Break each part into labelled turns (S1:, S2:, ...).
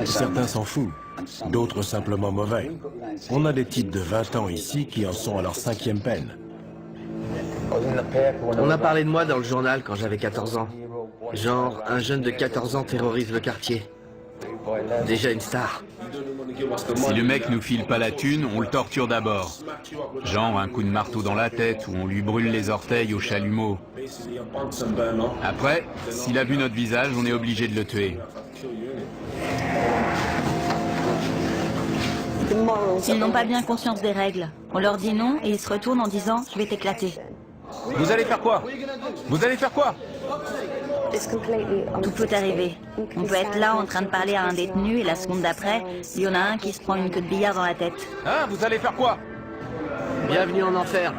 S1: Certains s'en foutent, d'autres simplement mauvais. On a des types de 20 ans ici qui en sont à leur 5e peine.
S2: On a parlé de moi dans le journal quand j'avais 14 ans. Genre, un jeune de 14 ans terrorise le quartier. Déjà une star.
S3: Si le mec nous file pas la thune, on le torture d'abord. Genre un coup de marteau dans la tête ou on lui brûle les orteils au chalumeau. Après, s'il a vu notre visage, on est obligé de le tuer.
S4: Ils n'ont pas bien conscience des règles. On leur dit non et ils se retournent en disant « je vais t'éclater ».
S3: Vous allez faire quoi? Vous allez faire quoi?
S4: Tout peut arriver. On peut être là en train de parler à un détenu et la seconde d'après, il y en a un qui se prend une queue de billard dans la tête.
S3: Hein? Vous allez faire quoi?
S2: Bienvenue en enfer.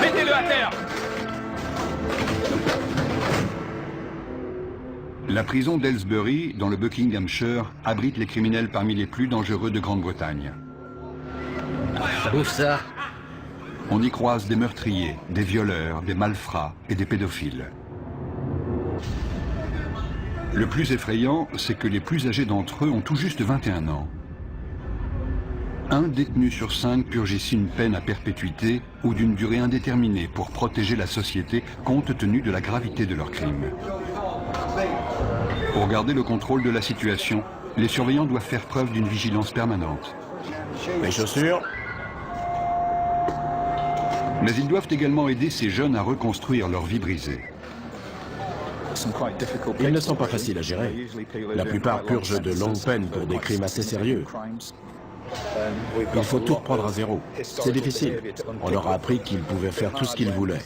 S3: Mettez-le à terre!
S5: La prison d'Aylesbury, dans le Buckinghamshire, abrite les criminels parmi les plus dangereux de Grande-Bretagne.
S2: Ouf ça.
S5: On y croise des meurtriers, des violeurs, des malfrats et des pédophiles. Le plus effrayant, c'est que les plus âgés d'entre eux ont tout juste 21 ans. Un détenu sur 5 purge ici une peine à perpétuité ou d'une durée indéterminée pour protéger la société compte tenu de la gravité de leurs crimes. Pour garder le contrôle de la situation, les surveillants doivent faire preuve d'une vigilance permanente.
S1: Mes chaussures?
S5: Mais ils doivent également aider ces jeunes à reconstruire leur vie brisée.
S1: Ils ne sont pas faciles à gérer. La plupart purgent de longues peines pour des crimes assez sérieux. Il faut tout reprendre à zéro. C'est difficile. On leur a appris qu'ils pouvaient faire tout ce qu'ils voulaient.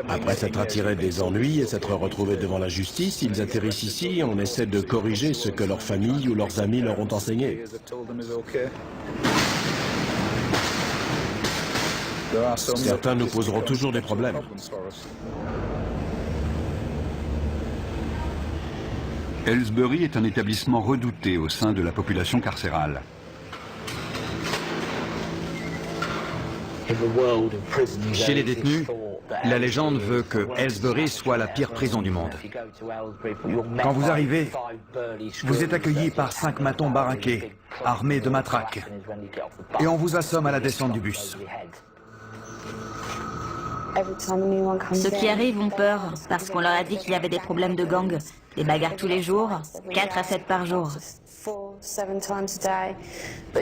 S1: Après s'être attirés des ennuis et s'être retrouvés devant la justice, ils atterrissent ici et on essaie de corriger ce que leur famille ou leurs amis leur ont enseigné. Certains nous poseront toujours des problèmes.
S5: Aylesbury est un établissement redouté au sein de la population carcérale.
S6: Chez les détenus, la légende veut que Aylesbury soit la pire prison du monde. Quand vous arrivez, vous êtes accueilli par 5 matons baraqués, armés de matraques, et on vous assomme à la descente du bus.
S4: Ceux qui arrivent ont peur parce qu'on leur a dit qu'il y avait des problèmes de gang, des bagarres tous les jours, 4 à 7 par jour.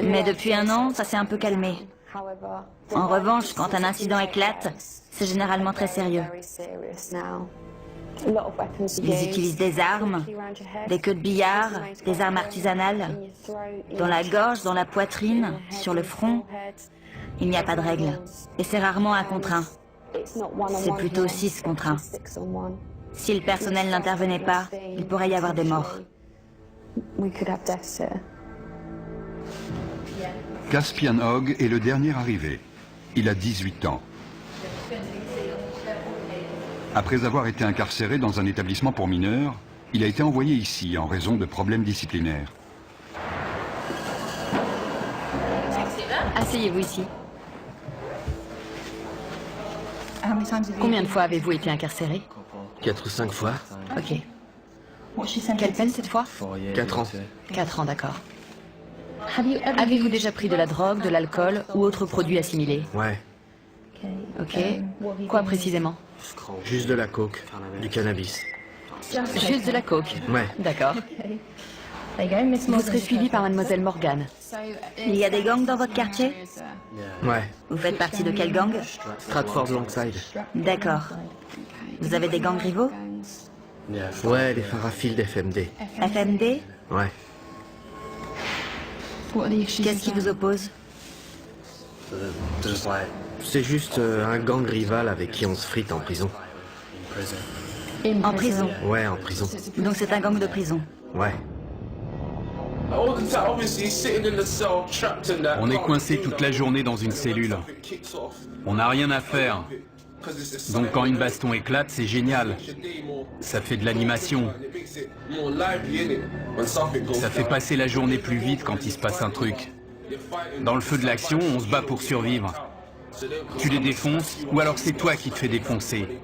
S4: Mais depuis un an, ça s'est un peu calmé. En revanche, quand un incident éclate, c'est généralement très sérieux. Ils utilisent des armes, des queues de billard, des armes artisanales, dans la gorge, dans la poitrine, sur le front. Il n'y a pas de règle. Et c'est rarement 1 contre 1. C'est plutôt 6 contre 1. Si le personnel n'intervenait pas, il pourrait y avoir des morts.
S5: Caspian Hogg est le dernier arrivé. Il a 18 ans. Après avoir été incarcéré dans un établissement pour mineurs, il a été envoyé ici en raison de problèmes disciplinaires.
S7: Asseyez-vous ici. Combien de fois avez-vous été incarcéré?
S2: 4 ou 5 fois.
S7: Ok. Quelle peine cette fois?
S2: 4 ans.
S7: 4 ans, d'accord. Avez-vous déjà pris de la drogue, de l'alcool ou autre produit assimilé?
S2: Ouais.
S7: Ok. Quoi précisément?
S2: Juste de la coke, du cannabis.
S7: Juste de la coke?
S2: Ouais.
S7: D'accord. Vous serez suivi par mademoiselle Morgan.
S4: Il y a des gangs dans votre quartier?
S2: Ouais.
S4: Vous faites partie de quel gang?
S2: Stratford Longside.
S4: D'accord. Vous avez des gangs rivaux?
S2: Ouais, les Farafield FMD.
S4: FMD?
S2: Ouais.
S4: Qu'est-ce qui vous oppose?
S2: C'est juste un gang rival avec qui on se frite en prison.
S4: En prison?
S2: Ouais, en prison.
S4: Donc c'est un gang de prison?
S2: Ouais.
S3: On est coincé toute la journée dans une cellule. On n'a rien à faire. Donc quand une baston éclate, c'est génial. Ça fait de l'animation. Ça fait passer la journée plus vite quand il se passe un truc. Dans le feu de l'action, on se bat pour survivre. Tu les défonces, ou alors c'est toi qui te fais défoncer.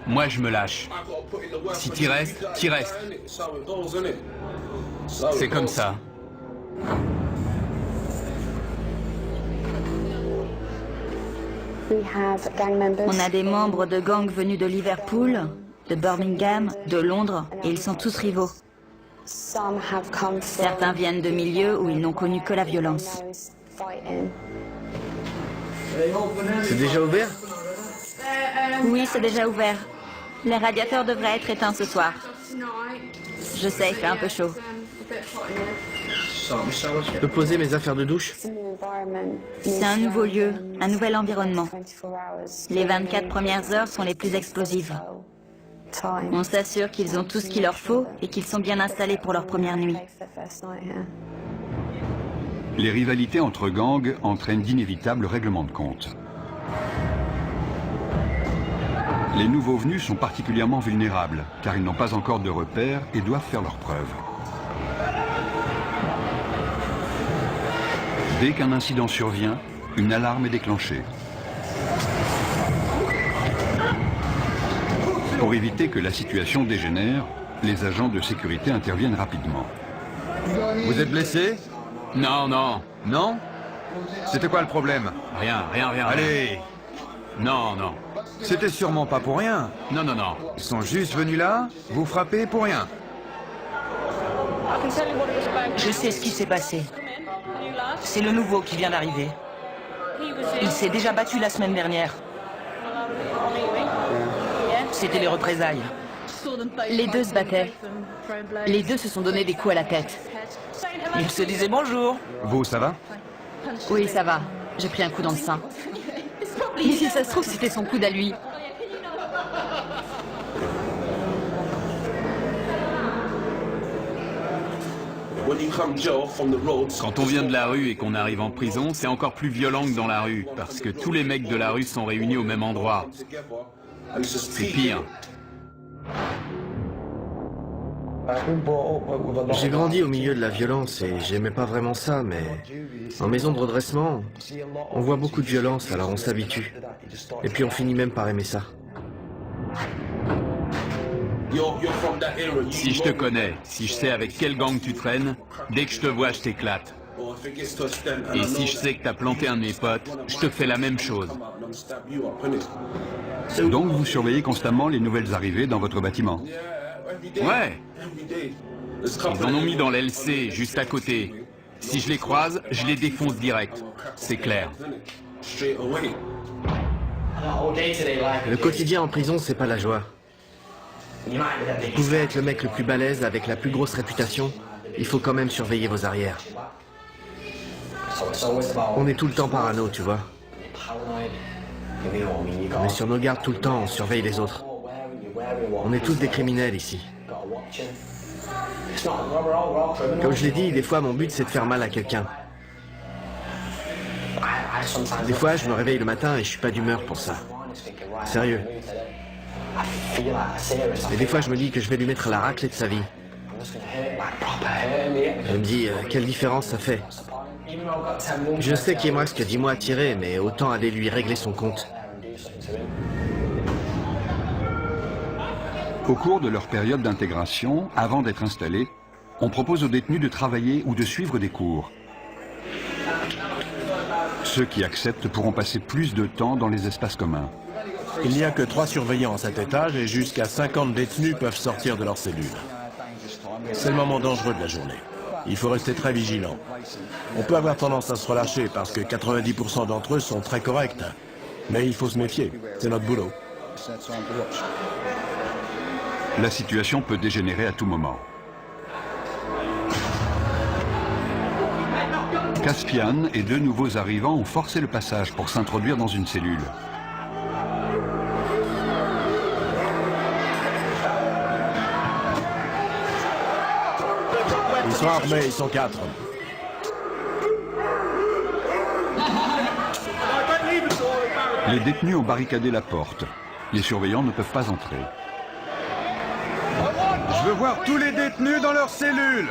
S3: Moi, je me lâche. Si t'y restes, t'y restes. C'est comme ça.
S4: On a des membres de gangs venus de Liverpool, de Birmingham, de Londres, et ils sont tous rivaux. Certains viennent de milieux où ils n'ont connu que la violence.
S2: C'est déjà ouvert?
S4: Oui, c'est déjà ouvert. Les radiateurs devraient être éteints ce soir. Je sais, il fait un peu chaud.
S2: Je peux poser mes affaires de douche?
S4: C'est un nouveau lieu, un nouvel environnement. Les 24 premières heures sont les plus explosives. On s'assure qu'ils ont tout ce qu'il leur faut et qu'ils sont bien installés pour leur première nuit.
S5: Les rivalités entre gangs entraînent d'inévitables règlements de compte. Les nouveaux venus sont particulièrement vulnérables, car ils n'ont pas encore de repères et doivent faire leurs preuves. Dès qu'un incident survient, une alarme est déclenchée. Pour éviter que la situation dégénère, les agents de sécurité interviennent rapidement.
S6: Vous êtes blessé?
S3: Non, non.
S6: Non? C'était quoi le problème?
S3: Rien.
S6: Allez!
S3: Non, non.
S6: C'était sûrement pas pour rien.
S3: Non, non, non.
S6: Ils sont juste venus là, vous frapper pour rien.
S8: Je sais ce qui s'est passé. C'est le nouveau qui vient d'arriver. Il s'est déjà battu la semaine dernière. C'était les représailles.
S7: Les deux se battaient. Les deux se sont donné des coups à la tête.
S8: Ils se disaient bonjour.
S6: Vous, ça va?
S7: Oui, ça va. J'ai pris un coup dans le sein. Et si ça se trouve, c'était son coude à lui.
S3: Quand on vient de la rue et qu'on arrive en prison, c'est encore plus violent que dans la rue, parce que tous les mecs de la rue sont réunis au même endroit. C'est pire.
S2: J'ai grandi au milieu de la violence et j'aimais pas vraiment ça, mais en maison de redressement, on voit beaucoup de violence, alors on s'habitue. Et puis on finit même par aimer ça.
S3: Si je te connais, si je sais avec quel gang tu traînes, dès que je te vois, je t'éclate. Et si je sais que t'as planté un de mes potes, je te fais la même chose.
S5: Donc vous surveillez constamment les nouvelles arrivées dans votre bâtiment.
S3: Ouais. Ils en ont mis dans l'LC, juste à côté. Si je les croise, je les défonce direct. C'est clair.
S2: Le quotidien en prison, c'est pas la joie. Vous pouvez être le mec le plus balèze avec la plus grosse réputation, il faut quand même surveiller vos arrières. On est tout le temps parano, tu vois. On est sur nos gardes tout le temps, on surveille les autres. On est tous des criminels ici. Comme je l'ai dit, des fois mon but c'est de faire mal à quelqu'un. Des fois je me réveille le matin et je suis pas d'humeur pour ça. Sérieux. Et des fois je me dis que je vais lui mettre la raclée de sa vie. Je me dis, quelle différence ça fait. Je sais qu'il me reste que 10 mois à tirer, mais autant aller lui régler son compte.
S5: Au cours de leur période d'intégration, avant d'être installés, on propose aux détenus de travailler ou de suivre des cours. Ceux qui acceptent pourront passer plus de temps dans les espaces communs.
S1: Il n'y a que 3 surveillants à cet étage et jusqu'à 50 détenus peuvent sortir de leur cellule. C'est le moment dangereux de la journée. Il faut rester très vigilant. On peut avoir tendance à se relâcher parce que 90% d'entre eux sont très corrects. Mais il faut se méfier, c'est notre boulot.
S5: La situation peut dégénérer à tout moment. Caspian et 2 nouveaux arrivants ont forcé le passage pour s'introduire dans une cellule.
S1: Ils sont armés, ils sont 4.
S5: Les détenus ont barricadé la porte. Les surveillants ne peuvent pas entrer.
S6: Je veux voir tous les détenus dans leurs cellules.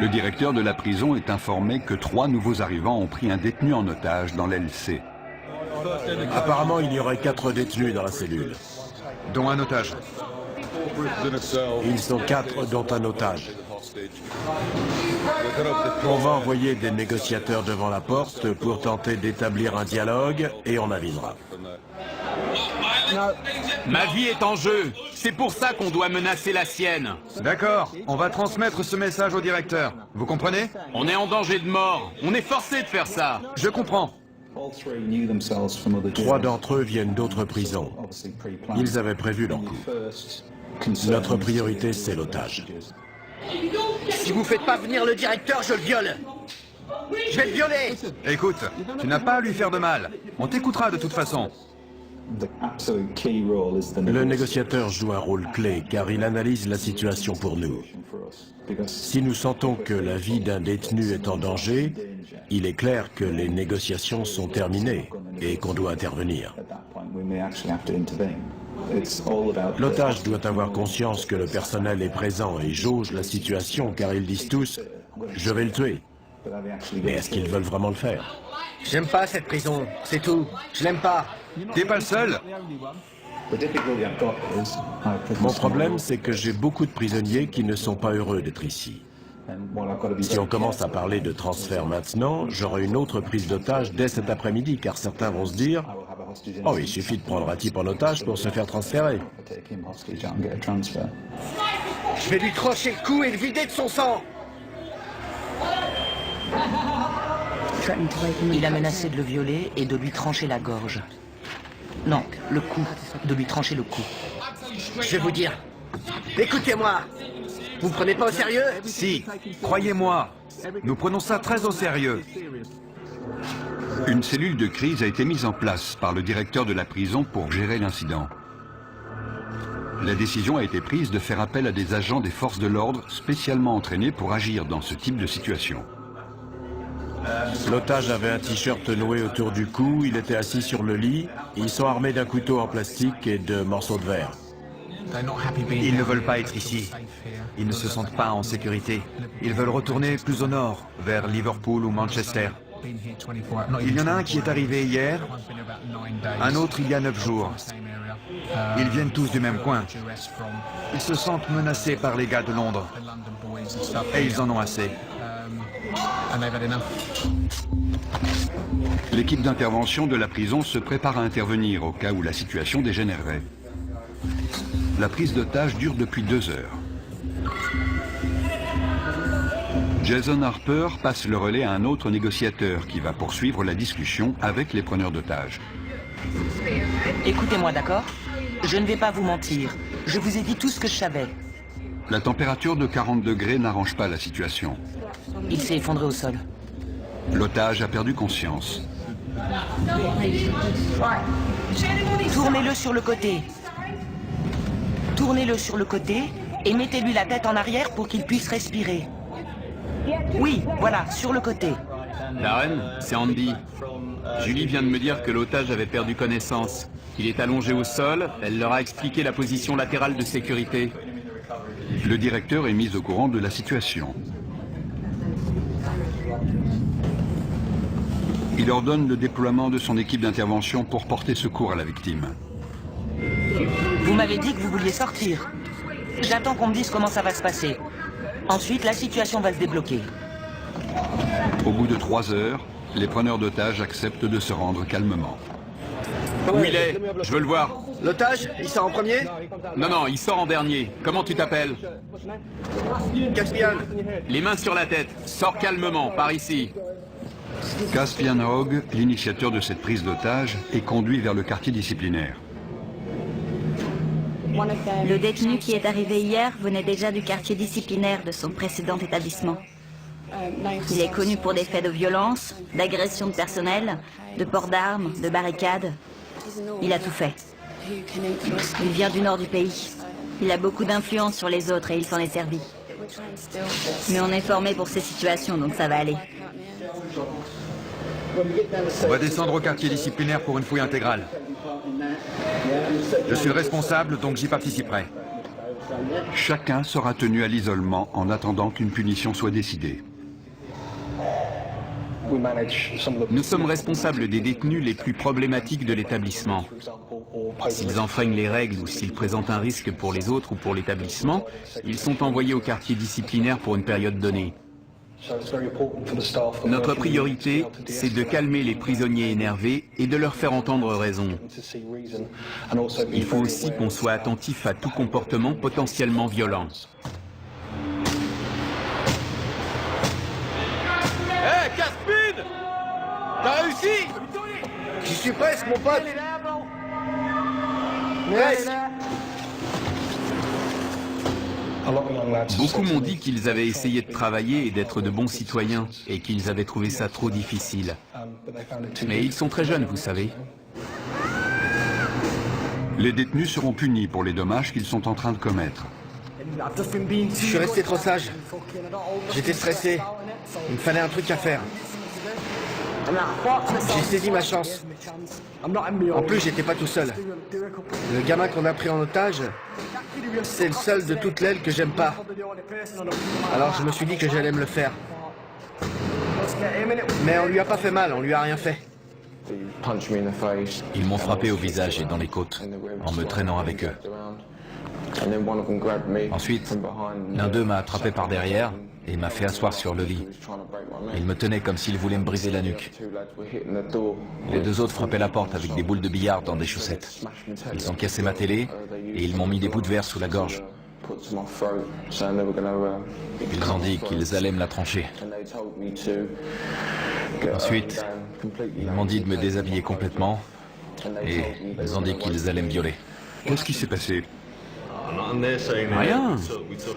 S5: Le directeur de la prison est informé que 3 nouveaux arrivants ont pris un détenu en otage dans l'aile C.
S1: Apparemment, il y aurait 4 détenus dans la cellule.
S6: Dont un otage.
S1: Ils sont 4, dont un otage. On va envoyer des négociateurs devant la porte pour tenter d'établir un dialogue et on avisera.
S3: Ma vie est en jeu. C'est pour ça qu'on doit menacer la sienne.
S6: D'accord, on va transmettre ce message au directeur. Vous comprenez?
S3: On est en danger de mort. On est forcé de faire ça.
S6: Je comprends.
S1: 3 d'entre eux viennent d'autres prisons. Ils avaient prévu leur coup. Notre priorité, c'est l'otage.
S2: Si vous faites pas venir le directeur, je le viole. Je vais le violer.
S6: Écoute, tu n'as pas à lui faire de mal. On t'écoutera de toute façon.
S1: Le négociateur joue un rôle clé car il analyse la situation pour nous. Si nous sentons que la vie d'un détenu est en danger, il est clair que les négociations sont terminées et qu'on doit intervenir. L'otage doit avoir conscience que le personnel est présent et jauge la situation car ils disent tous « je vais le tuer ». Mais est-ce qu'ils veulent vraiment le faire?
S2: J'aime pas cette prison, c'est tout. Je l'aime pas.
S6: T'es pas le seul.
S1: Mon problème, c'est que j'ai beaucoup de prisonniers qui ne sont pas heureux d'être ici. Si on commence à parler de transfert maintenant, j'aurai une autre prise d'otage dès cet après-midi, car certains vont se dire « Oh, il suffit de prendre un type en otage pour se faire transférer. »
S2: Je vais lui trancher le cou et le vider de son sang.
S8: Il a menacé de le violer et de lui trancher la gorge. Non, le cou. De lui trancher le cou.
S2: Je vais vous dire. Écoutez-moi. Vous me prenez pas au sérieux?
S6: Si, croyez-moi, nous prenons ça très au sérieux.
S5: Une cellule de crise a été mise en place par le directeur de la prison pour gérer l'incident. La décision a été prise de faire appel à des agents des forces de l'ordre spécialement entraînés pour agir dans ce type de situation.
S1: L'otage avait un t-shirt noué autour du cou, il était assis sur le lit, ils sont armés d'un couteau en plastique et de morceaux de verre.
S6: Ils ne veulent pas être ici. Ils ne se sentent pas en sécurité. Ils veulent retourner plus au nord, vers Liverpool ou Manchester. Il y en a un qui est arrivé hier, un autre il y a 9 jours. Ils viennent tous du même coin. Ils se sentent menacés par les gars de Londres. Et ils en ont assez.
S5: L'équipe d'intervention de la prison se prépare à intervenir au cas où la situation dégénérerait. La prise d'otage dure depuis 2 heures. Jason Harper passe le relais à un autre négociateur qui va poursuivre la discussion avec les preneurs d'otages.
S8: Écoutez-moi, d'accord? Je ne vais pas vous mentir. Je vous ai dit tout ce que je savais.
S5: La température de 40 degrés n'arrange pas la situation.
S8: Il s'est effondré au sol.
S5: L'otage a perdu conscience.
S8: Tournez-le sur le côté. Tournez-le sur le côté et mettez-lui la tête en arrière pour qu'il puisse respirer. Oui, voilà, sur le côté.
S3: Darren, c'est Andy. Julie vient de me dire que l'otage avait perdu connaissance. Il est allongé au sol, elle leur a expliqué la position latérale de sécurité.
S5: Le directeur est mis au courant de la situation. Il ordonne le déploiement de son équipe d'intervention pour porter secours à la victime.
S8: Vous m'avez dit que vous vouliez sortir. J'attends qu'on me dise comment ça va se passer. Ensuite, la situation va se débloquer.
S5: Au bout de 3 heures, les preneurs d'otages acceptent de se rendre calmement.
S3: Où il est? Je veux le voir.
S2: L'otage, il sort en premier?
S3: Non, non, il sort en dernier. Comment tu t'appelles?
S2: Caspian.
S3: Les mains sur la tête. Sors calmement, par ici.
S5: Caspian Hogg, l'initiateur de cette prise d'otage, est conduit vers le quartier disciplinaire.
S4: Le détenu qui est arrivé hier venait déjà du quartier disciplinaire de son précédent établissement. Il est connu pour des faits de violence, d'agression de personnel, de port d'armes, de barricades. Il a tout fait. Il vient du nord du pays. Il a beaucoup d'influence sur les autres et il s'en est servi. Mais on est formé pour ces situations, donc ça va aller.
S6: On va descendre au quartier disciplinaire pour une fouille intégrale. Je suis le responsable, donc j'y participerai.
S5: Chacun sera tenu à l'isolement en attendant qu'une punition soit décidée.
S3: Nous sommes responsables des détenus les plus problématiques de l'établissement. S'ils enfreignent les règles ou s'ils présentent un risque pour les autres ou pour l'établissement, ils sont envoyés au quartier disciplinaire pour une période donnée. Notre priorité, c'est de calmer les prisonniers énervés et de leur faire entendre raison. Il faut aussi qu'on soit attentif à tout comportement potentiellement violent.
S9: Hé, Caspin! T'as réussi?
S2: J'y suis presque, mon pote. Presque.
S3: Beaucoup m'ont dit qu'ils avaient essayé de travailler et d'être de bons citoyens, et qu'ils avaient trouvé ça trop difficile. Mais ils sont très jeunes, vous savez.
S5: Les détenus seront punis pour les dommages qu'ils sont en train de commettre.
S2: Je suis resté trop sage. J'étais stressé. Il me fallait un truc à faire. J'ai saisi ma chance. En plus, j'étais pas tout seul. Le gamin qu'on a pris en otage, c'est le seul de toute l'aile que j'aime pas. Alors je me suis dit que j'allais me le faire. Mais on lui a pas fait mal, on lui a rien fait.
S6: Ils m'ont frappé au visage et dans les côtes, en me traînant avec eux. Ensuite, l'un d'eux m'a attrapé par derrière et m'a fait asseoir sur le lit. Il me tenait comme s'il voulait me briser la nuque. Les deux autres frappaient la porte avec des boules de billard dans des chaussettes. Ils ont cassé ma télé et ils m'ont mis des bouts de verre sous la gorge. Ils ont dit qu'ils allaient me la trancher. Ensuite, ils m'ont dit de me déshabiller complètement et ils ont dit qu'ils allaient me violer.
S5: Qu'est-ce qui s'est passé?
S3: Rien.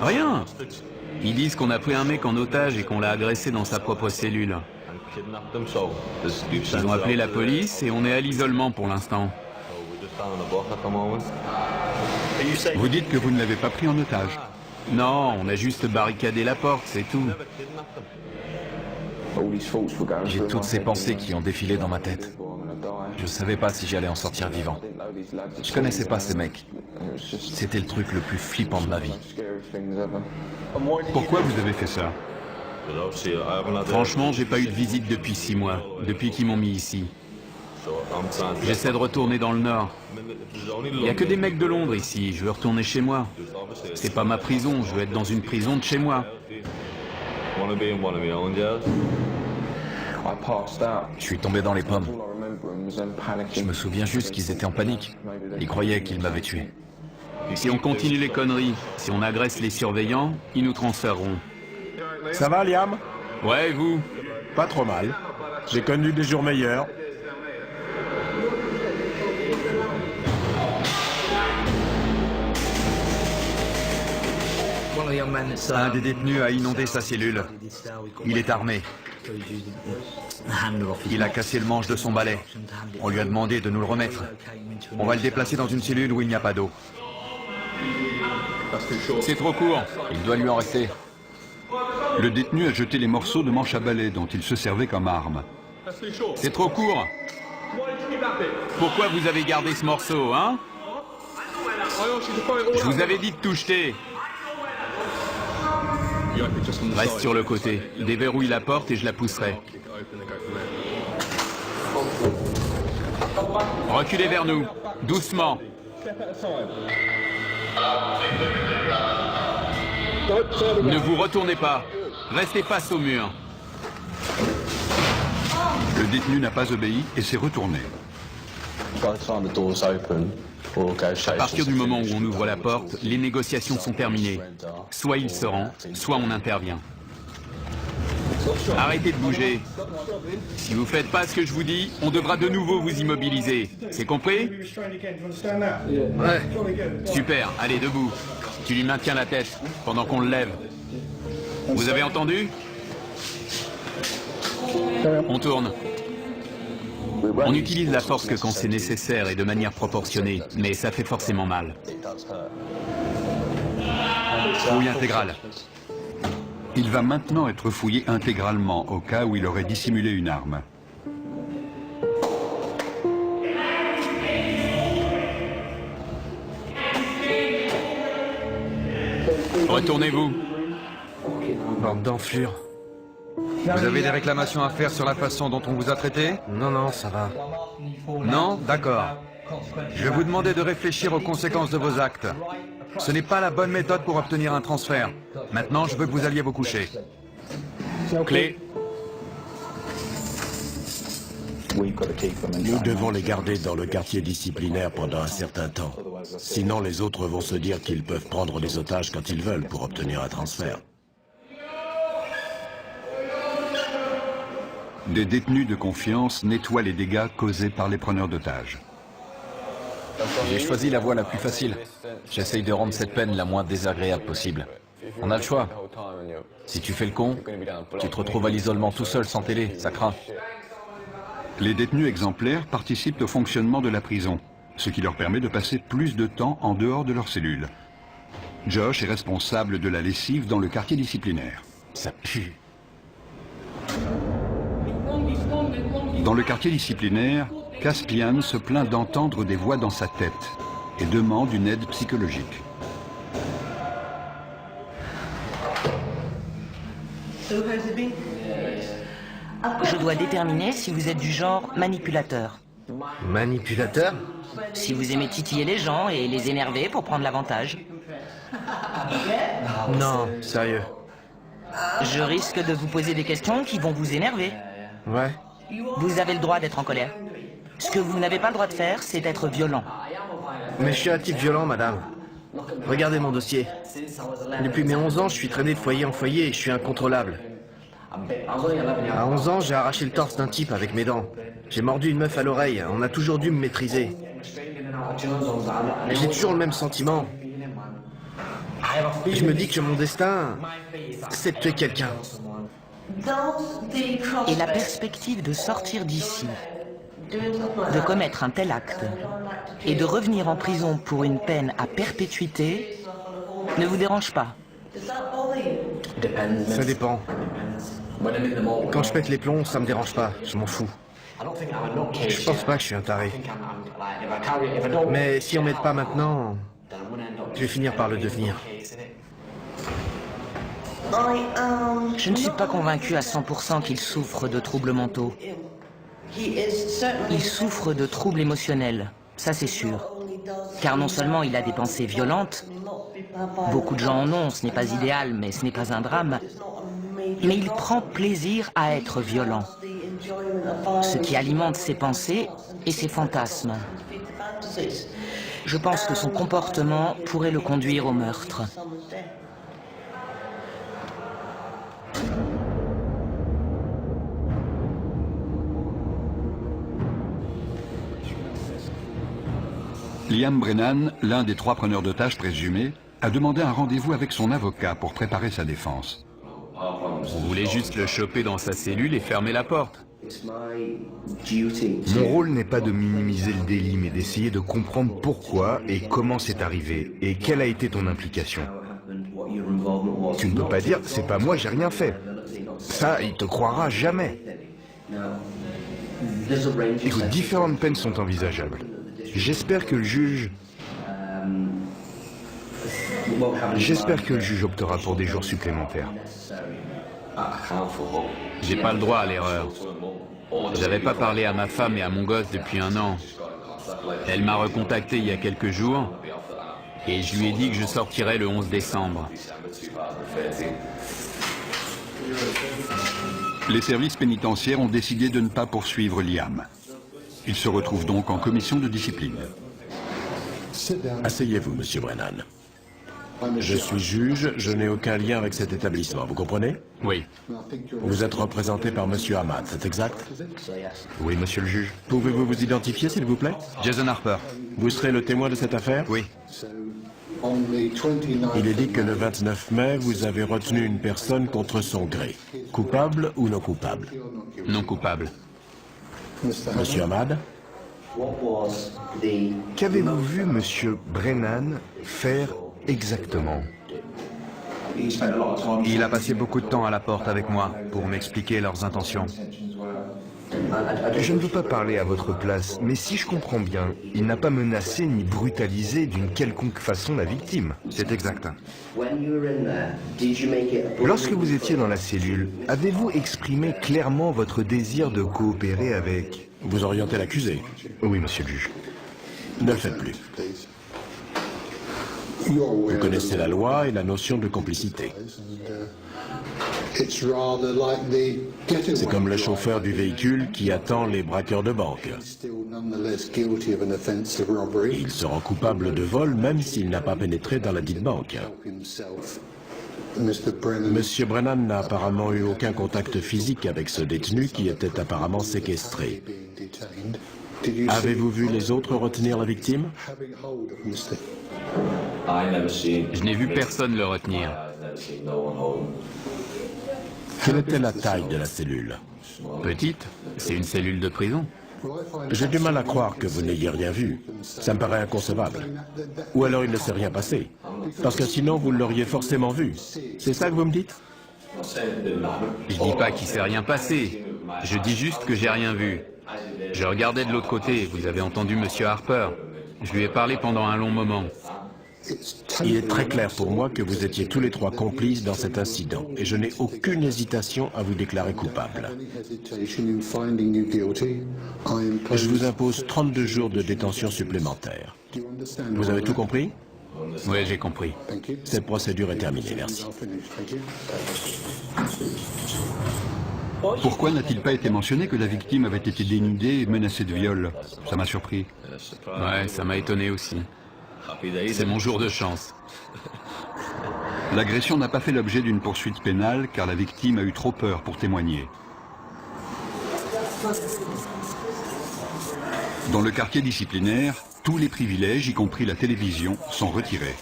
S3: Rien. Ils disent qu'on a pris un mec en otage et qu'on l'a agressé dans sa propre cellule. Ils ont appelé la police et on est à l'isolement pour l'instant.
S5: Vous dites que vous ne l'avez pas pris en otage.
S3: Non, on a juste barricadé la porte, c'est tout.
S6: J'ai toutes ces pensées qui ont défilé dans ma tête. Je ne savais pas si j'allais en sortir vivant. Je connaissais pas ces mecs. C'était le truc le plus flippant de ma vie.
S5: Pourquoi vous avez fait ça?
S3: Franchement, j'ai pas eu de visite depuis 6 mois, depuis qu'ils m'ont mis ici. J'essaie de retourner dans le Nord. Il n'y a que des mecs de Londres ici, je veux retourner chez moi. C'est pas ma prison, je veux être dans une prison de chez moi.
S6: Je suis tombé dans les pommes. Je me souviens juste qu'ils étaient en panique. Ils croyaient qu'ils m'avaient tué.
S3: Si on continue les conneries, si on agresse les surveillants, ils nous transféreront.
S1: Ça va, Liam?
S3: Ouais, et vous?
S1: Pas trop mal. J'ai connu des jours meilleurs.
S6: Un des détenus a inondé sa cellule. Il est armé. Il a cassé le manche de son balai. On lui a demandé de nous le remettre. On va le déplacer dans une cellule où il n'y a pas d'eau.
S3: C'est trop court.
S6: Il doit lui en rester.
S5: Le détenu a jeté les morceaux de manche à balai dont il se servait comme arme.
S3: C'est trop court. Pourquoi vous avez gardé ce morceau, hein? Je vous avais dit de tout jeter. Reste sur le côté. Déverrouille la porte et je la pousserai. Reculez vers nous. Doucement. Ne vous retournez pas. Restez face au mur.
S5: Le détenu n'a pas obéi et s'est retourné.
S3: À partir du moment où on ouvre la porte, les négociations sont terminées. Soit il se rend, soit on intervient. Arrêtez de bouger. Si vous faites pas ce que je vous dis, on devra de nouveau vous immobiliser. C'est compris?
S2: Ouais.
S3: Super, allez, debout. Tu lui maintiens la tête pendant qu'on le lève. Vous avez entendu? On tourne. On utilise la force que quand c'est nécessaire et de manière proportionnée, mais ça fait forcément mal.
S6: Fouille intégrale.
S5: Il va maintenant être fouillé intégralement au cas où il aurait dissimulé une arme.
S3: Retournez-vous.
S2: Bande d'enflure.
S6: Vous avez des réclamations à faire sur la façon dont on vous a traité?
S2: Non, non, ça va.
S6: Non? D'accord. Je vais vous demander de réfléchir aux conséquences de vos actes. Ce n'est pas la bonne méthode pour obtenir un transfert. Maintenant, je veux que vous alliez vous coucher.
S3: Clé.
S1: Nous devons les garder dans le quartier disciplinaire pendant un certain temps. Sinon, les autres vont se dire qu'ils peuvent prendre les otages quand ils veulent pour obtenir un transfert.
S5: Des détenus de confiance nettoient les dégâts causés par les preneurs d'otages.
S10: J'ai choisi la voie la plus facile. J'essaye de rendre cette peine la moins désagréable possible. On a le choix. Si tu fais le con, tu te retrouves à l'isolement tout seul sans télé, ça craint.
S5: Les détenus exemplaires participent au fonctionnement de la prison, ce qui leur permet de passer plus de temps en dehors de leur cellule. Josh est responsable de la lessive dans le quartier disciplinaire.
S1: Ça pue.
S5: Dans le quartier disciplinaire, Caspian se plaint d'entendre des voix dans sa tête et demande une aide psychologique.
S8: Je dois déterminer si vous êtes du genre manipulateur.
S2: Manipulateur?
S8: Si vous aimez titiller les gens et les énerver pour prendre l'avantage.
S2: Non, sérieux.
S8: Je risque de vous poser des questions qui vont vous énerver.
S2: Ouais.
S8: Vous avez le droit d'être en colère. Ce que vous n'avez pas le droit de faire, c'est d'être violent.
S2: Mais je suis un type violent, madame. Regardez mon dossier. Depuis mes 11 ans, je suis traîné de foyer en foyer et je suis incontrôlable. À 11 ans, j'ai arraché le torse d'un type avec mes dents. J'ai mordu une meuf à l'oreille. On a toujours dû me maîtriser. J'ai toujours le même sentiment. Je me dis que mon destin, c'est de tuer quelqu'un.
S8: Et la perspective de sortir d'ici, de commettre un tel acte et de revenir en prison pour une peine à perpétuité ne vous dérange pas?
S2: Ça dépend. Quand je pète les plombs, ça me dérange pas. Je m'en fous. Je pense pas que je suis un taré. Mais si on m'aide pas maintenant, je vais finir par le devenir.
S8: Je ne suis pas convaincu à 100% qu'il souffre de troubles mentaux. Il souffre de troubles émotionnels, ça c'est sûr. Car non seulement il a des pensées violentes, beaucoup de gens en ont, ce n'est pas idéal, mais ce n'est pas un drame, mais il prend plaisir à être violent, ce qui alimente ses pensées et ses fantasmes. Je pense que son comportement pourrait le conduire au meurtre.
S5: Liam Brennan, l'un des 3 preneurs d'otages présumés, a demandé un rendez-vous avec son avocat pour préparer sa défense.
S3: On voulait juste le choper dans sa cellule et fermer la porte.
S11: Mon rôle n'est pas de minimiser le délit, mais d'essayer de comprendre pourquoi et comment c'est arrivé, et quelle a été ton implication. Tu ne peux pas dire, c'est pas moi, j'ai rien fait. Ça, il te croira jamais. Écoute, différentes peines sont envisageables. J'espère que le juge optera pour des jours supplémentaires.
S3: J'ai pas le droit à l'erreur. J'avais pas parlé à ma femme et à mon gosse depuis 1 an. Elle m'a recontacté il y a quelques jours et je lui ai dit que je sortirais le 11 décembre.
S5: Les services pénitentiaires ont décidé de ne pas poursuivre Liam. Il se retrouve donc en commission de discipline.
S1: Asseyez-vous, monsieur Brennan. Je suis juge, je n'ai aucun lien avec cet établissement, vous comprenez?
S3: Oui.
S1: Vous êtes représenté par monsieur Ahmad, c'est exact?
S11: Oui, monsieur le juge.
S1: Pouvez-vous vous identifier, s'il vous plaît?
S6: Jason Harper.
S1: Vous serez le témoin de cette affaire?
S6: Oui.
S1: Il est dit que le 29 mai, vous avez retenu une personne contre son gré. Coupable ou non coupable?
S3: Non coupable.
S1: Monsieur Ahmad?
S11: Qu'avez-vous vu monsieur Brennan faire exactement?
S6: Il a passé beaucoup de temps à la porte avec moi pour m'expliquer leurs intentions.
S11: Je ne veux pas parler à votre place, mais si je comprends bien, il n'a pas menacé ni brutalisé d'une quelconque façon la victime.
S6: C'est exact.
S11: Lorsque vous étiez dans la cellule, avez-vous exprimé clairement votre désir de coopérer avec...
S1: Vous orientez l'accusé.
S11: Oui, monsieur le juge.
S1: Ne le faites plus. Vous connaissez la loi et la notion de complicité. C'est comme le chauffeur du véhicule qui attend les braqueurs de banque. Il se rend coupable de vol même s'il n'a pas pénétré dans la dite banque. Monsieur Brennan n'a apparemment eu aucun contact physique avec ce détenu qui était apparemment séquestré. Avez-vous vu les autres retenir la victime?
S3: Je n'ai vu personne le retenir.
S1: Quelle était la taille de la cellule?
S3: Petite, c'est une cellule de prison.
S1: J'ai du mal à croire que vous n'ayez rien vu. Ça me paraît inconcevable. Ou alors il ne s'est rien passé. Parce que sinon vous l'auriez forcément vu. C'est ça que vous me dites?
S3: Je dis pas qu'il s'est rien passé. Je dis juste que j'ai rien vu. Je regardais de l'autre côté. Vous avez entendu Monsieur Harper. Je lui ai parlé pendant un long moment.
S1: Il est très clair pour moi que vous étiez tous les trois complices dans cet incident et je n'ai aucune hésitation à vous déclarer coupable. Je vous impose 32 jours de détention supplémentaire. Vous avez tout compris?
S3: Oui, j'ai compris.
S1: Cette procédure est terminée, merci.
S5: Pourquoi n'a-t-il pas été mentionné que la victime avait été dénudée et menacée de viol? Ça m'a surpris.
S3: Ouais, ça m'a étonné aussi. C'est mon jour de chance.
S5: L'agression n'a pas fait l'objet d'une poursuite pénale car la victime a eu trop peur pour témoigner. Dans le quartier disciplinaire, tous les privilèges, y compris la télévision, sont retirés.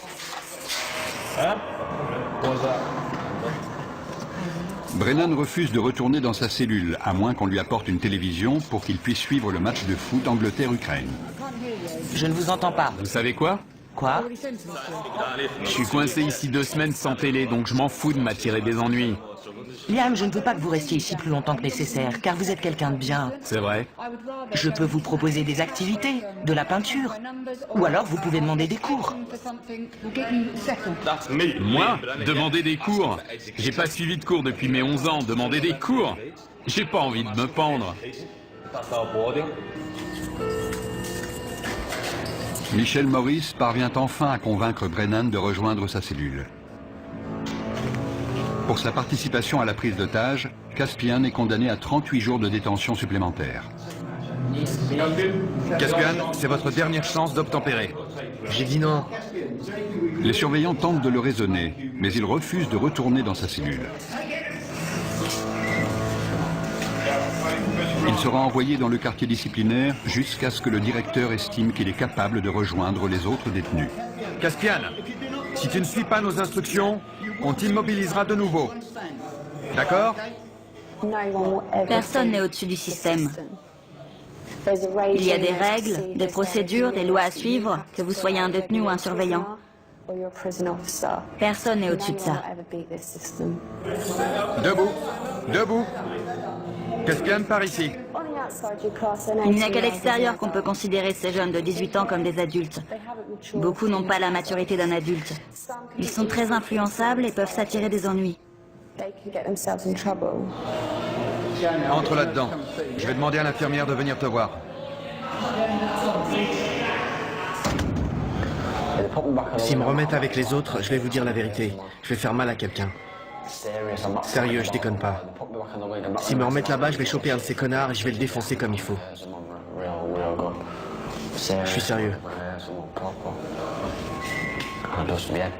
S5: Brennan refuse de retourner dans sa cellule, à moins qu'on lui apporte une télévision pour qu'il puisse suivre le match de foot Angleterre-Ukraine.
S8: Je ne vous entends pas.
S3: Vous savez quoi?
S8: Quoi?
S3: Je suis coincé ici 2 semaines sans télé, donc je m'en fous de m'attirer des ennuis.
S8: Liam, je ne veux pas que vous restiez ici plus longtemps que nécessaire, car vous êtes quelqu'un de bien.
S3: C'est vrai?
S8: Je peux vous proposer des activités, de la peinture, ou alors vous pouvez demander des cours.
S3: Moi? Demander des cours? J'ai pas suivi de cours depuis mes 11 ans, demander des cours? J'ai pas envie de me pendre.
S5: Michel Morris parvient enfin à convaincre Brennan de rejoindre sa cellule. Pour sa participation à la prise d'otage, Caspian est condamné à 38 jours de détention supplémentaire.
S6: Caspian, c'est votre dernière chance d'obtempérer.
S2: J'ai dit non.
S5: Les surveillants tentent de le raisonner, mais il refuse de retourner dans sa cellule. Il sera envoyé dans le quartier disciplinaire jusqu'à ce que le directeur estime qu'il est capable de rejoindre les autres détenus.
S6: Caspian, si tu ne suis pas nos instructions, on t'immobilisera de nouveau. D'accord?
S4: Personne n'est au-dessus du système. Il y a des règles, des procédures, des lois à suivre, que vous soyez un détenu ou un surveillant. Personne n'est au-dessus de ça.
S6: Debout. Debout. Caspian, par ici.
S4: Il n'y a qu'à l'extérieur qu'on peut considérer ces jeunes de 18 ans comme des adultes. Beaucoup n'ont pas la maturité d'un adulte. Ils sont très influençables et peuvent s'attirer des ennuis.
S6: Entre là-dedans. Je vais demander à l'infirmière de venir te voir.
S2: S'ils me remettent avec les autres, je vais vous dire la vérité. Je vais faire mal à quelqu'un. Sérieux, je déconne pas. S'ils me remettent là-bas, je vais choper un de ces connards et je vais le défoncer comme il faut. Je suis sérieux.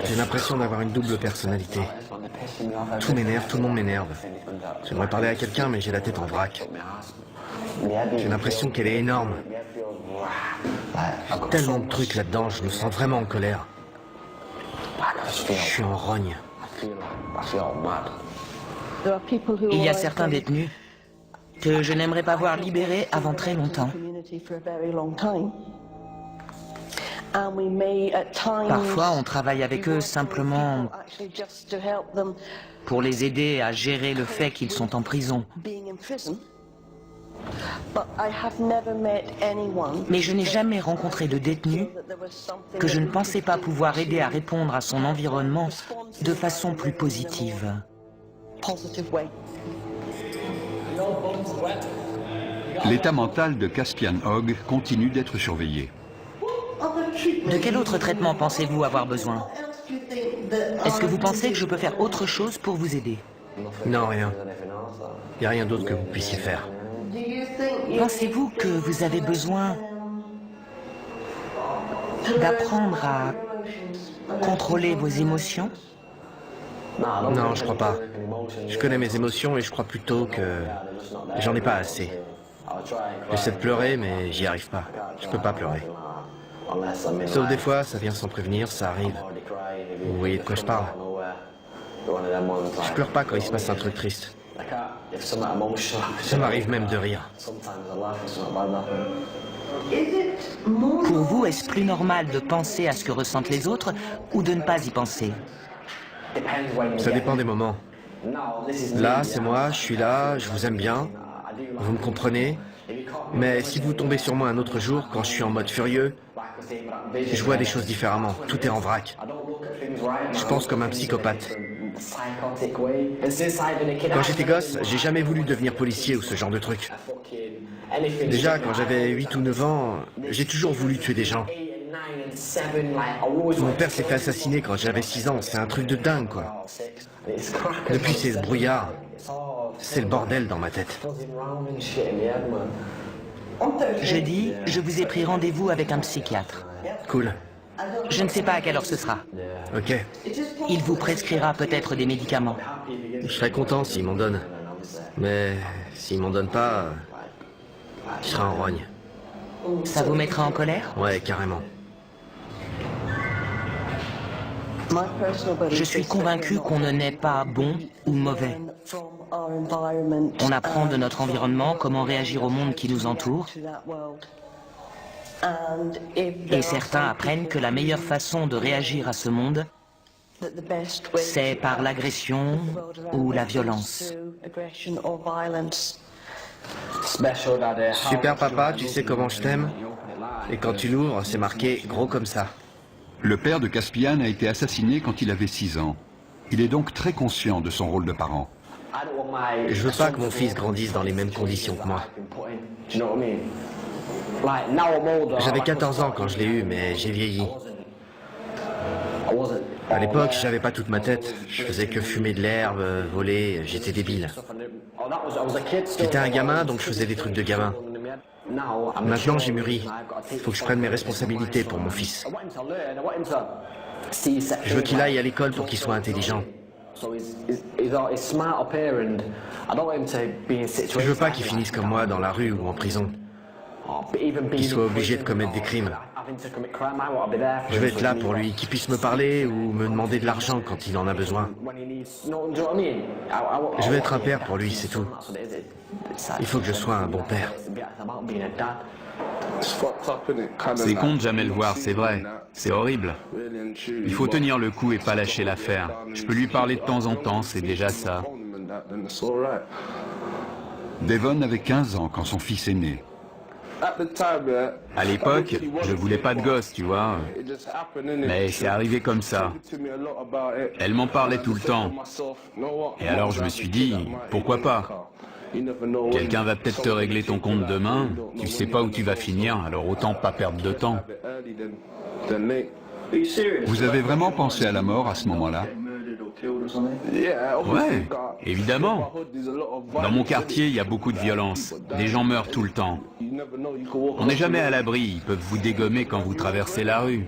S2: J'ai l'impression d'avoir une double personnalité. Tout m'énerve, tout le monde m'énerve. J'aimerais parler à quelqu'un, mais j'ai la tête en vrac. J'ai l'impression qu'elle est énorme. Tellement de trucs là-dedans, je me sens vraiment en colère. Je suis en rogne.
S8: Il y a certains détenus que je n'aimerais pas voir libérés avant très longtemps. Parfois, on travaille avec eux simplement pour les aider à gérer le fait qu'ils sont en prison. Mais je n'ai jamais rencontré de détenu que je ne pensais pas pouvoir aider à répondre à son environnement de façon plus positive.
S5: L'état mental de Caspian Hogg continue d'être surveillé.
S8: De quel autre traitement pensez-vous avoir besoin? Est-ce que vous pensez que je peux faire autre chose pour vous aider?
S2: Non, rien. Il n'y a rien d'autre que vous puissiez faire.
S8: Pensez-vous que vous avez besoin d'apprendre à contrôler vos émotions?
S2: Non, je crois pas. Je connais mes émotions et je crois plutôt que j'en ai pas assez. J'essaie de pleurer, mais j'y arrive pas. Je peux pas pleurer. Sauf des fois, ça vient sans prévenir, ça arrive. Vous voyez de quoi je parle? Je pleure pas quand il se passe un truc triste. Ça m'arrive même de rire.
S8: Pour vous, est-ce plus normal de penser à ce que ressentent les autres ou de ne pas y penser?
S2: Ça dépend des moments. Là, c'est moi, je suis là, je vous aime bien. Vous me comprenez? Mais si vous tombez sur moi un autre jour, quand je suis en mode furieux, je vois des choses différemment. Tout est en vrac. Je pense comme un psychopathe. Quand j'étais gosse, j'ai jamais voulu devenir policier ou ce genre de truc. Déjà, quand j'avais 8 ou 9 ans, j'ai toujours voulu tuer des gens. Mon père s'est fait assassiner quand j'avais 6 ans, c'est un truc de dingue, quoi. Depuis, c'est ce brouillard. C'est le bordel dans ma tête.
S8: Jeudi, je vous ai pris rendez-vous avec un psychiatre.
S2: Cool.
S8: Je ne sais pas à quelle heure ce sera.
S2: Ok.
S8: Il vous prescrira peut-être des médicaments.
S2: Je serais content s'il m'en donne. Mais s'il m'en donne pas, je serai en rogne.
S8: Ça vous mettra en colère?
S2: Ouais, carrément.
S8: Je suis convaincu qu'on ne naît pas bon ou mauvais. On apprend de notre environnement comment réagir au monde qui nous entoure. Et certains apprennent que la meilleure façon de réagir à ce monde, c'est par l'agression ou la violence.
S2: Super papa, tu sais comment je t'aime? Et quand tu l'ouvres, c'est marqué gros comme ça.
S5: Le père de Caspian a été assassiné quand il avait 6 ans. Il est donc très conscient de son rôle de parent.
S2: Je veux pas que mon fils grandisse dans les mêmes conditions que moi. J'avais 14 ans quand je l'ai eu, mais j'ai vieilli. À l'époque, j'avais pas toute ma tête. Je faisais que fumer de l'herbe, voler, j'étais débile. J'étais un gamin, donc je faisais des trucs de gamin. Maintenant, j'ai mûri. Il faut que je prenne mes responsabilités pour mon fils. Je veux qu'il aille à l'école pour qu'il soit intelligent. Je veux pas qu'il finisse comme moi dans la rue ou en prison. Qu'il soit obligé de commettre des crimes. Je vais être là pour lui, qu'il puisse me parler ou me demander de l'argent quand il en a besoin. Je vais être un père pour lui, c'est tout. Il faut que je sois un bon père.
S3: C'est con de jamais le voir, c'est vrai. C'est horrible. Il faut tenir le coup et pas lâcher l'affaire. Je peux lui parler de temps en temps, c'est déjà ça.
S5: Devon avait 15 ans quand son fils est né.
S3: À l'époque, je voulais pas de gosse, tu vois. Mais c'est arrivé comme ça. Elle m'en parlait tout le temps. Et alors je me suis dit, pourquoi pas? Quelqu'un va peut-être te régler ton compte demain. Tu sais pas où tu vas finir, alors autant pas perdre de temps.
S5: Vous avez vraiment pensé à la mort à ce moment-là?
S3: Ouais, évidemment. Dans mon quartier, il y a beaucoup de violence. Des gens meurent tout le temps. On n'est jamais à l'abri, ils peuvent vous dégommer quand vous traversez la rue.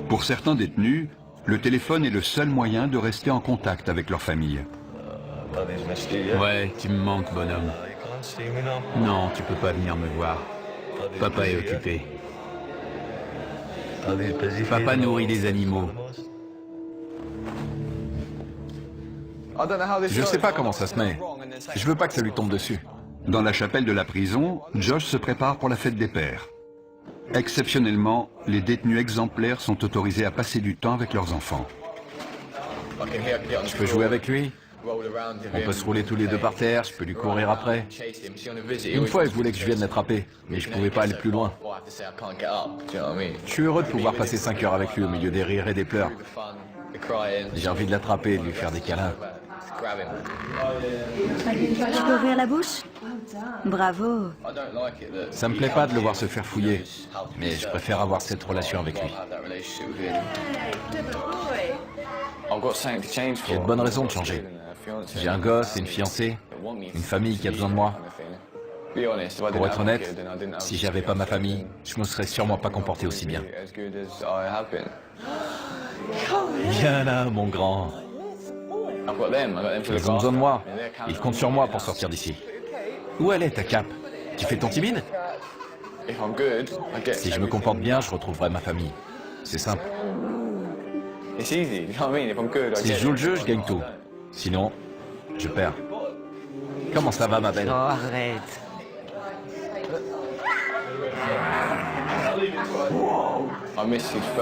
S5: Pour certains détenus, le téléphone est le seul moyen de rester en contact avec leur famille.
S3: Ouais, tu me manques, bonhomme. Non, tu peux pas venir me voir. Papa est occupé. Papa nourrit des animaux.
S10: Je sais pas comment ça se met. Je veux pas que ça lui tombe dessus.
S5: Dans la chapelle de la prison, Josh se prépare pour la fête des pères. Exceptionnellement, les détenus exemplaires sont autorisés à passer du temps avec leurs enfants.
S10: Je peux jouer avec lui? On peut se rouler tous les deux par terre, je peux lui courir après. Une fois, il voulait que je vienne l'attraper, mais je pouvais pas aller plus loin. Je suis heureux de pouvoir passer 5 heures avec lui au milieu des rires et des pleurs. J'ai envie de l'attraper et de lui faire des câlins.
S4: Tu peux ouvrir la bouche? Bravo.
S10: Ça me plaît pas de le voir se faire fouiller, mais je préfère avoir cette relation avec lui. J'ai de bonnes raisons de changer. J'ai un gosse et une fiancée, une famille qui a besoin de moi. Pour être honnête, si j'avais pas ma famille, je me serais sûrement pas comporté aussi bien. Viens là, mon grand. Ils ont besoin de moi. Ils comptent sur moi pour sortir d'ici. Où elle est, ta cape? Tu fais ton timide? Si je me comporte bien, je retrouverai ma famille. C'est simple. Si je joue le jeu, je gagne tout. Sinon, je perds. Comment ça va, ma belle?
S8: Oh, arrête.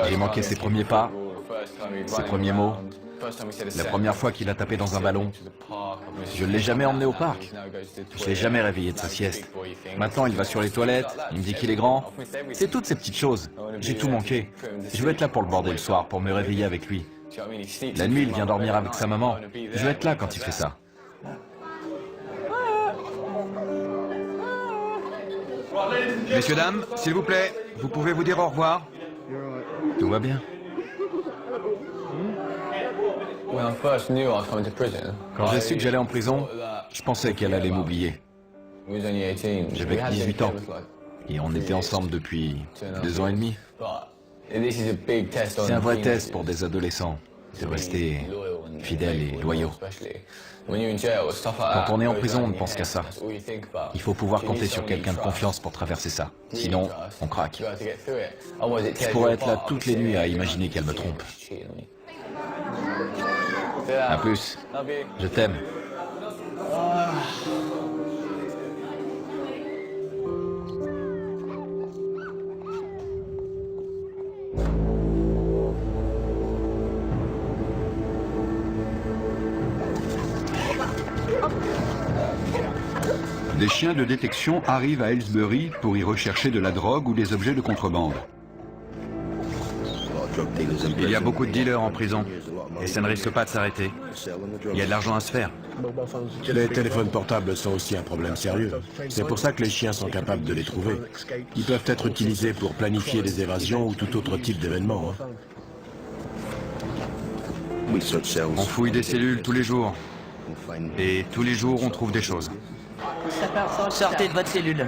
S10: J'ai manqué ses premiers pas, ses premiers mots. La première fois qu'il a tapé dans un ballon, je ne l'ai jamais emmené au parc. Je ne l'ai jamais réveillé de sa sieste. Maintenant, il va sur les toilettes, il me dit qu'il est grand. C'est toutes ces petites choses. J'ai tout manqué. Je veux être là pour le border le soir, pour me réveiller avec lui. La nuit, il vient dormir avec sa maman. Je veux être là quand il fait ça.
S6: Messieurs, dames, s'il vous plaît, vous pouvez vous dire au revoir?
S10: Tout va bien. Quand j'ai su que j'allais en prison, je pensais qu'elle allait m'oublier. J'avais que 18 ans. Et on était ensemble depuis 2 ans et demi. C'est un vrai test pour des adolescents, de rester fidèles et loyaux. Quand on est en prison, on ne pense qu'à ça. Il faut pouvoir compter sur quelqu'un de confiance pour traverser ça. Sinon, on craque. Je pourrais être là toutes les nuits à imaginer qu'elle me trompe. À plus. Je t'aime.
S5: Des chiens de détection arrivent à Aylesbury pour y rechercher de la drogue ou des objets de contrebande.
S6: Il y a beaucoup de dealers en prison, et ça ne risque pas de s'arrêter. Il y a de l'argent à se faire.
S1: Les téléphones portables sont aussi un problème sérieux. C'est pour ça que les chiens sont capables de les trouver. Ils peuvent être utilisés pour planifier des évasions ou tout autre type d'événement.
S6: On fouille des cellules tous les jours. Et tous les jours, on trouve des choses.
S8: Sortez de votre cellule.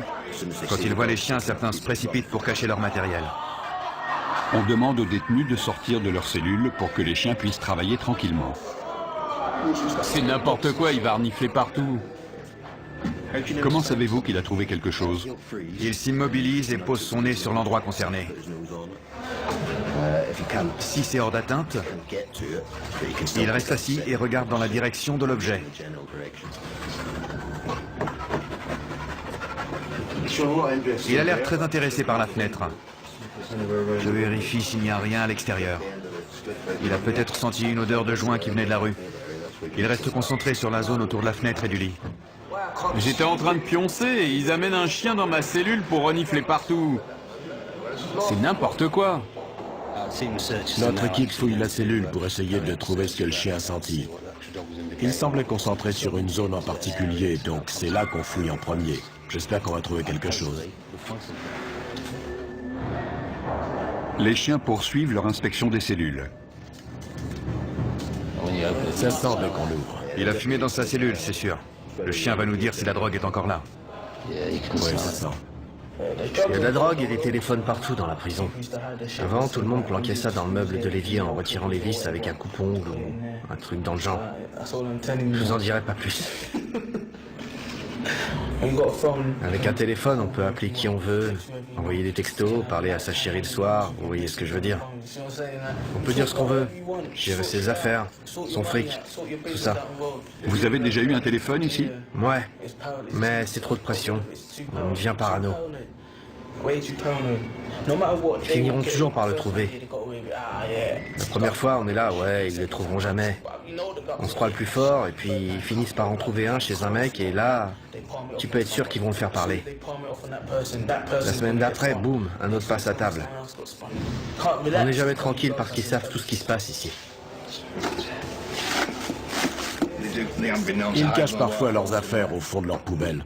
S6: Quand ils voient les chiens, certains se précipitent pour cacher leur matériel.
S5: On demande aux détenus de sortir de leur cellule pour que les chiens puissent travailler tranquillement.
S3: C'est n'importe quoi, il va renifler partout.
S5: Comment savez-vous qu'il a trouvé quelque chose?
S6: Il s'immobilise et pose son nez sur l'endroit concerné. Si c'est hors d'atteinte, il reste assis et regarde dans la direction de l'objet. Il a l'air très intéressé par la fenêtre. Je vérifie s'il n'y a rien à l'extérieur. Il a peut-être senti une odeur de joint qui venait de la rue. Il reste concentré sur la zone autour de la fenêtre et du lit.
S3: J'étais en train de pioncer et ils amènent un chien dans ma cellule pour renifler partout. C'est n'importe quoi.
S1: Notre équipe fouille la cellule pour essayer de trouver ce que le chien a senti. Il semblait concentré sur une zone en particulier, donc c'est là qu'on fouille en premier. J'espère qu'on va trouver quelque chose.
S5: Les chiens poursuivent leur inspection des cellules.
S1: Ça sent dès qu'on l'ouvre.
S6: Il a fumé dans sa cellule, c'est sûr. Le chien va nous dire si la drogue est encore là.
S1: Oui, ça sent.
S2: Il y a de la drogue et des téléphones partout dans la prison. Avant, tout le monde planquait ça dans le meuble de l'évier en retirant les vis avec un coupe-ongle ou un truc dans le genre. Je vous en dirai pas plus. Avec un téléphone, on peut appeler qui on veut, envoyer des textos, parler à sa chérie le soir, vous voyez ce que je veux dire. On peut dire ce qu'on veut, gérer ses affaires, son fric, tout ça.
S5: Vous avez déjà eu un téléphone ici?
S2: Ouais, mais c'est trop de pression. On devient parano. Ils finiront toujours par le trouver. La première fois, on est là, ouais, ils le trouveront jamais. On se croit le plus fort et puis ils finissent par en trouver un chez un mec et là, tu peux être sûr qu'ils vont le faire parler. La semaine d'après, boum, un autre passe à table. On n'est jamais tranquille parce qu'ils savent tout ce qui se passe ici.
S1: Ils cachent parfois leurs affaires au fond de leur poubelle.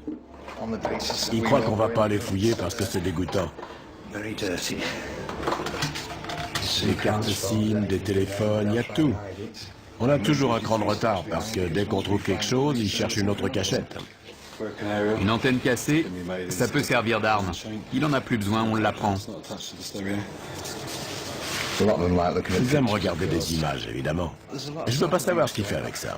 S1: Ils croient qu'on va pas les fouiller parce que c'est dégoûtant. Des cartes SIM, des téléphones, il y a tout. On a toujours un cran de retard parce que dès qu'on trouve quelque chose, ils cherchent une autre cachette.
S3: Une antenne cassée, ça peut servir d'arme. Il en a plus besoin, on l'apprend.
S1: Ils aiment regarder des images, évidemment. Je veux pas savoir ce qu'il fait avec ça.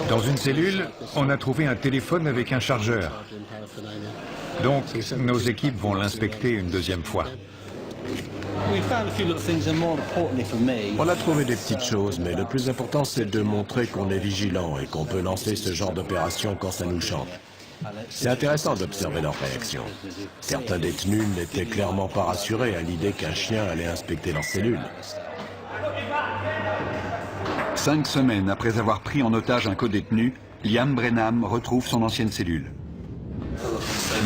S6: Dans une cellule, on a trouvé un téléphone avec un chargeur. Donc, nos équipes vont l'inspecter une deuxième fois.
S1: On a trouvé des petites choses, mais le plus important, c'est de montrer qu'on est vigilant et qu'on peut lancer ce genre d'opération quand ça nous chante. C'est intéressant d'observer leurs réactions. Certains détenus n'étaient clairement pas rassurés à l'idée qu'un chien allait inspecter leur cellule.
S5: 5 semaines après avoir pris en otage un codétenu, Liam Brenham retrouve son ancienne cellule.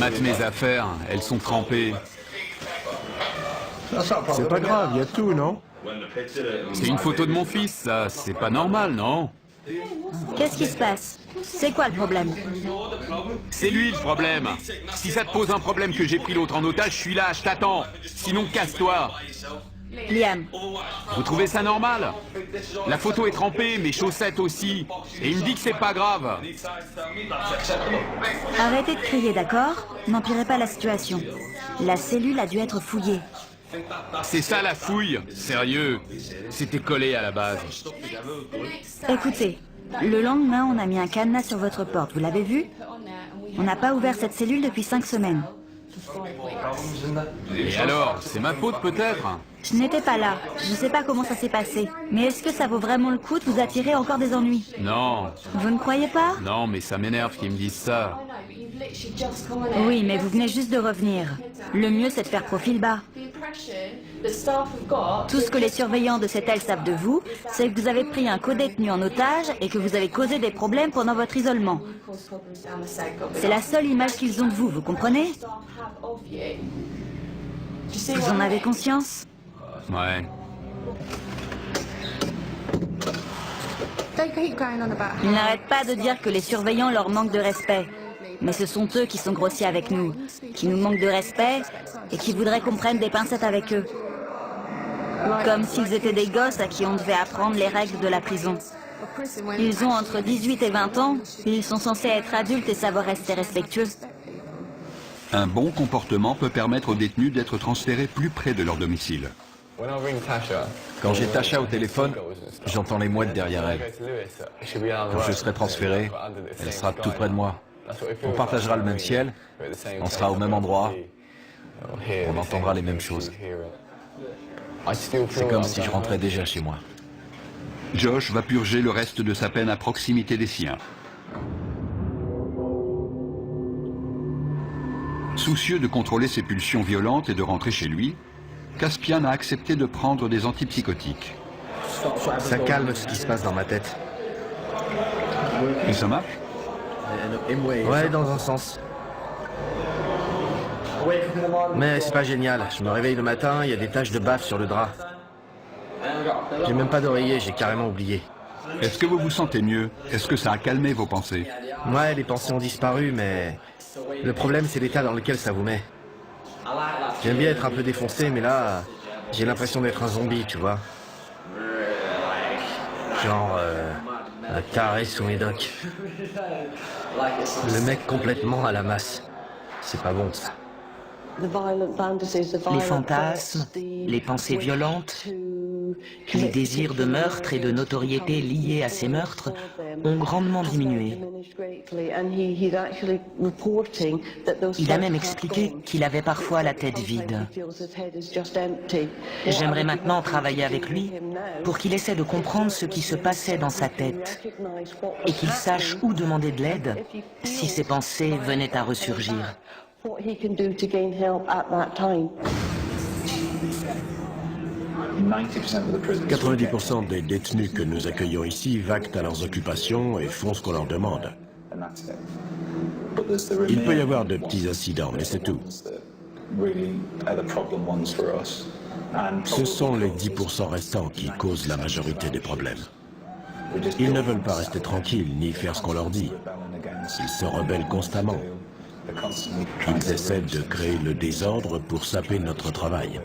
S3: Mate mes affaires, elles sont trempées.
S1: C'est pas grave, il y a tout, non?
S3: C'est une photo de mon fils, ça. C'est pas normal, non?
S4: Qu'est-ce qui se passe? C'est quoi le problème?
S3: C'est lui le problème. Si ça te pose un problème que j'ai pris l'autre en otage, je suis là, je t'attends. Sinon, casse-toi.
S4: Liam,
S3: Vous trouvez ça normal? La photo est trempée, mes chaussettes aussi. Et il me dit que c'est pas grave.
S4: arrêtez de crier, d'accord? N'empirez pas la situation. La cellule a dû être fouillée.
S3: C'est ça la fouille. Sérieux. C'était collé à la base.
S4: Écoutez, le lendemain, on a mis un cadenas sur votre porte. Vous l'avez vu? On n'a pas ouvert cette cellule depuis 5 semaines.
S3: Et alors, c'est ma faute peut-être?
S4: Je n'étais pas là. Je ne sais pas comment ça s'est passé. Mais est-ce que ça vaut vraiment le coup de vous attirer encore des ennuis?
S3: Non.
S4: Vous ne croyez pas?
S3: Non, mais ça m'énerve qu'ils me disent ça.
S4: Oui, mais vous venez juste de revenir. Le mieux, c'est de faire profil bas. Tout ce que les surveillants de cette aile savent de vous, c'est que vous avez pris un codétenu en otage et que vous avez causé des problèmes pendant votre isolement. C'est la seule image qu'ils ont de vous, vous comprenez? Vous en avez conscience?
S3: Ouais.
S4: Ils n'arrêtent pas de dire que les surveillants leur manquent de respect. Mais ce sont eux qui sont grossiers avec nous, qui nous manquent de respect et qui voudraient qu'on prenne des pincettes avec eux. Comme s'ils étaient des gosses à qui on devait apprendre les règles de la prison. Ils ont entre 18 et 20 ans, et ils sont censés être adultes et savoir rester respectueux.
S5: Un bon comportement peut permettre aux détenus d'être transférés plus près de leur domicile.
S10: Quand j'ai Tasha au téléphone, j'entends les mouettes derrière elle. Quand je serai transféré, elle sera tout près de moi. On partagera le même ciel, on sera au même endroit, on entendra les mêmes choses. C'est comme si je rentrais déjà chez moi.
S5: Josh va purger le reste de sa peine à proximité des siens. Soucieux de contrôler ses pulsions violentes et de rentrer chez lui, Caspian a accepté de prendre des antipsychotiques.
S2: Ça calme ce qui se passe dans ma tête.
S5: Et ça marche?
S2: Ouais, dans un sens. Mais c'est pas génial. Je me réveille le matin, il y a des taches de baffe sur le drap. J'ai même pas d'oreiller, j'ai carrément oublié.
S5: Est-ce que vous vous sentez mieux? Est-ce que ça a calmé vos pensées?
S2: Ouais, les pensées ont disparu, mais le problème, c'est l'état dans lequel ça vous met. J'aime bien être un peu défoncé, mais là, j'ai l'impression d'être un zombie, tu vois. Genre, un carré sous mes docks. Le mec complètement à la masse. C'est pas bon, ça.
S8: Les fantasmes, les pensées violentes, les désirs de meurtre et de notoriété liés à ces meurtres ont grandement diminué. Il a même expliqué qu'il avait parfois la tête vide. J'aimerais maintenant travailler avec lui pour qu'il essaie de comprendre ce qui se passait dans sa tête et qu'il sache où demander de l'aide si ses pensées venaient à ressurgir.
S1: 90% des détenus que nous accueillons ici vaquent à leurs occupations et font ce qu'on leur demande. Il peut y avoir de petits incidents, mais c'est tout. Ce sont les 10% restants qui causent la majorité des problèmes. Ils ne veulent pas rester tranquilles ni faire ce qu'on leur dit. Ils se rebellent constamment. Ils essaient de créer le désordre pour saper notre travail.